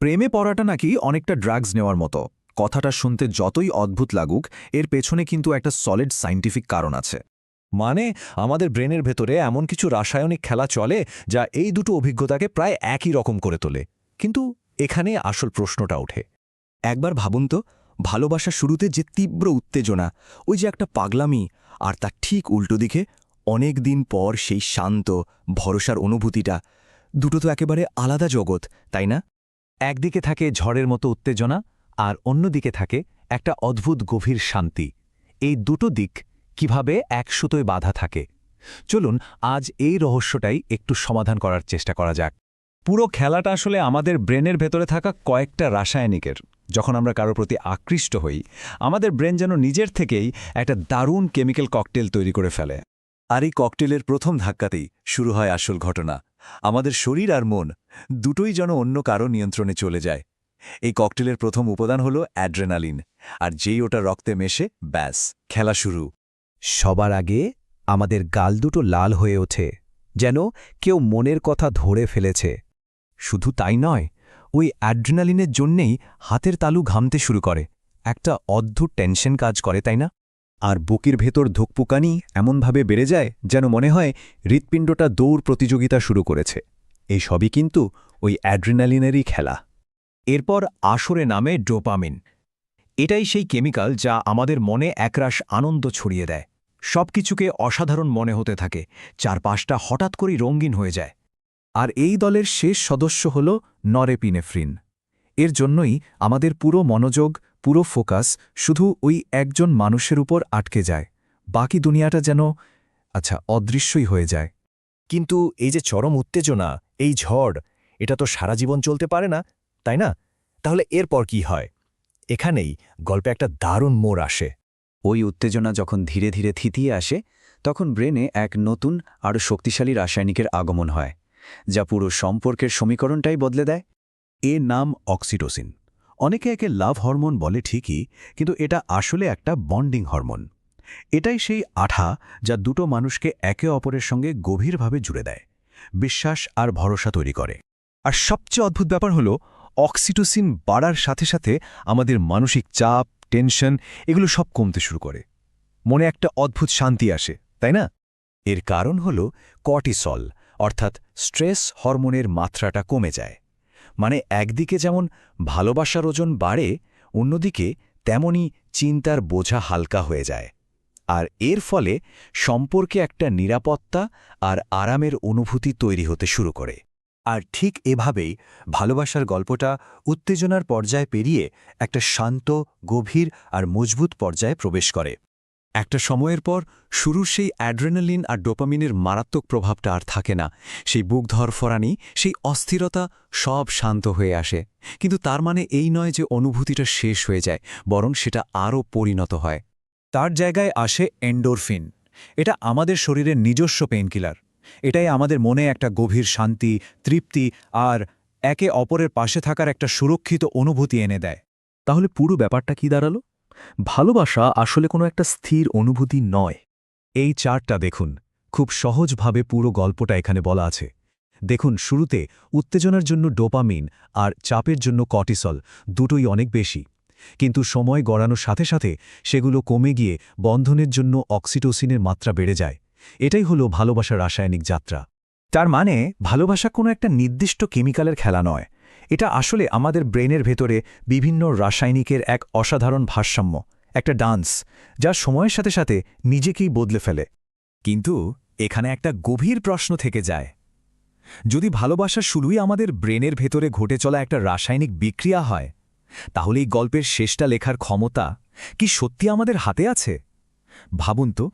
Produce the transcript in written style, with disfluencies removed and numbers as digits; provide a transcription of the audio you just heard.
প্রেমে পড়াটা নাকি অনেকটা ড্রাগস নেওয়ার মতো। কথাটা শুনতে যতই অদ্ভুত লাগুক, এর পেছনে কিন্তু একটা সলিড সায়েন্টিফিক কারণ আছে। মানে আমাদের ব্রেনের ভেতরে এমন কিছু রাসায়নিক খেলা চলে যা এই দুটো অভিজ্ঞতাকে প্রায় একই রকম করে তোলে। কিন্তু এখানে আসল প্রশ্নটা ওঠে। একবার ভাবুন তো, ভালোবাসার শুরুতে যে তীব্র উত্তেজনা, ওই যে একটা পাগলামি, আর তার ঠিক উল্টো দিকে অনেক দিন পর সেই শান্ত ভরসার অনুভূতিটা, দুটো তো একেবারে আলাদা জগৎ, তাই না? একদিকে থাকে ঝড়ের মতো উত্তেজনা, আর অন্যদিকে থাকে একটা অদ্ভুত গভীর শান্তি। এই দুটো দিক কিভাবে এক সুতোয় বাঁধা থাকে, চলুন আজ এই রহস্যটাই একটু সমাধান করার চেষ্টা করা যাক। পুরো খেলাটা আসলে আমাদের ব্রেনের ভেতরে থাকা কয়েকটা রাসায়নিকের। যখন আমরা কারোর প্রতি আকৃষ্ট হই, আমাদের ব্রেন যেন নিজের থেকেই একটা দারুণ কেমিক্যাল ককটেল তৈরি করে ফেলে। আর এই ককটেলের প্রথম ধাক্কাতেই শুরু হয় আসল ঘটনা। আমাদের শরীর আর মন দুটোই যেন অন্য কারো নিয়ন্ত্রণে চলে যায়। এই ককটেলের প্রথম উপাদান হলো অ্যাড্রেনালিন, আর যেই ওটা রক্তে মেশে, ব্যাস, খেলা শুরু। সবার আগে আমাদের গাল দুটো লাল হয়ে ওঠে, যেন কেউ মনের কথা ধরে ফেলেছে। শুধু তাই নয়, ওই অ্যাড্রিনালিনের জন্যেই হাতের তালু ঘামতে শুরু করে। একটা অদ্ভুত টেনশন কাজ করে, তাই না? আর বুকের ভেতর ধুকপুকানি এমনভাবে বেড়ে যায় যেন মনে হয় হৃৎপিণ্ডটা দৌড় প্রতিযোগিতা শুরু করেছে। এই সবই কিন্তু ওই অ্যাড্রিনালিনেরই খেলা। এরপর আসরে নামে ডোপামিন। এটাই সেই কেমিক্যাল যা আমাদের মনে একরাশ আনন্দ ছড়িয়ে দেয়। সবকিছুকে অসাধারণ মনে হতে থাকে, চারপাশটা হঠাৎ করেই রঙিন হয়ে যায়। আর এই দলের শেষ সদস্য হল নরেপিনেফ্রিন। এর জন্যই আমাদের পুরো মনোযোগ, পুরো ফোকাস শুধু ওই একজন মানুষের উপর আটকে যায়। বাকি দুনিয়াটা যেন অদৃশ্যই হয়ে যায়। কিন্তু এই যে চরম উত্তেজনা, এই ঝড়, এটা তো সারা জীবন চলতে পারে না, তাই না? তাহলে এরপর কি হয়? এখানেই গল্পে একটা দারুণ মোড় আসে। ওই উত্তেজনা যখন ধীরে ধীরে থিতিয়ে আসে, তখন ব্রেনে এক নতুন আরও শক্তিশালী রাসায়নিকের আগমন হয়, যা পুরো সম্পর্কের সমীকরণটাই বদলে দেয়। এর নাম অক্সিটোসিন। অনেকে একে লাভ হরমোন বলে ঠিকই, কিন্তু এটা আসলে একটা বন্ডিং হরমোন। এটাই সেই আঠা যা দুটো মানুষকে একে অপরের সঙ্গে গভীরভাবে জুড়ে দেয়, বিশ্বাস আর ভরসা তৈরি করে। আর সবচেয়ে অদ্ভুত ব্যাপার হলো, অক্সিটোসিন বাড়ার সাথে সাথে আমাদের মানসিক চাপ, টেনশন এগুলো সব কমতে শুরু করে। মনে একটা অদ্ভুত শান্তি আসে, তাই না? এর কারণ হলো কর্টিসল, অর্থাৎ স্ট্রেস হরমোনের মাত্রাটা কমে যায়। মানে একদিকে যেমন ভালোবাসার ওজন বাড়ে, অন্যদিকে তেমনি চিন্তার বোঝা হালকা হয়ে যায়। আর এর ফলে সম্পর্কে একটা নিরাপত্তা আর আরামের অনুভূতি তৈরি হতে শুরু করে। আর ঠিক এভাবেই ভালোবাসার গল্পটা উত্তেজনার পর্যায় পেরিয়ে একটা শান্ত, গভীর আর মজবুত পর্যায়ে প্রবেশ করে। একটা সময়ের পর শুরুর সেই অ্যাড্রেনালিন আর ডোপামিনের মারাত্মক প্রভাবটা আর থাকে না। সেই বুক ধরফরানি, সেই অস্থিরতা সব শান্ত হয়ে আসে। কিন্তু তার মানে এই নয় যে অনুভূতিটা শেষ হয়ে যায়, বরং সেটা আরও পরিণত হয়। তার জায়গায় আসে এন্ডোরফিন। এটা আমাদের শরীরের নিজস্ব পেইনকিলার। এটাই আমাদের মনে একটা গভীর শান্তি, তৃপ্তি আর একে অপরের পাশে থাকার একটা সুরক্ষিত অনুভূতি এনে দেয়। তাহলে পুরো ব্যাপারটা কি দাঁড়ালো? ভালোবাসা আসলে কোনো একটা স্থির অনুভূতি নয়। এই চার্টটা দেখুন, খুব সহজভাবে পুরো গল্পটা এখানে বলা আছে। দেখুন, শুরুতে উত্তেজনার জন্য ডোপামিন আর চাপের জন্য কর্টিসল দুটোই অনেক বেশি। কিন্তু সময় গড়ানোর সাথে সাথে সেগুলো কমে গিয়ে বন্ধনের জন্য অক্সিটোসিনের মাত্রা বেড়ে যায়। এটাই হলো ভালোবাসার রাসায়নিক যাত্রা। তার মানে ভালোবাসা কোনো একটা নির্দিষ্ট কেমিক্যালের খেলা নয়। এটা আসলে আমাদের ব্রেনের ভেতরে বিভিন্ন রাসায়নিকের এক অসাধারণ ভারসাম্য, একটা ডান্স, যা সময়ের সাথে সাথে নিজেকেই বদলে ফেলে। কিন্তু এখানে একটা গভীর প্রশ্ন থেকে যায়। যদি ভালোবাসা শুরুই আমাদের ব্রেনের ভেতরে ঘটে চলা একটা রাসায়নিক বিক্রিয়া হয়, তাহলে এই গল্পের শেষটা লেখার ক্ষমতা কি সত্যি আমাদের হাতে আছে? ভাবুন তো,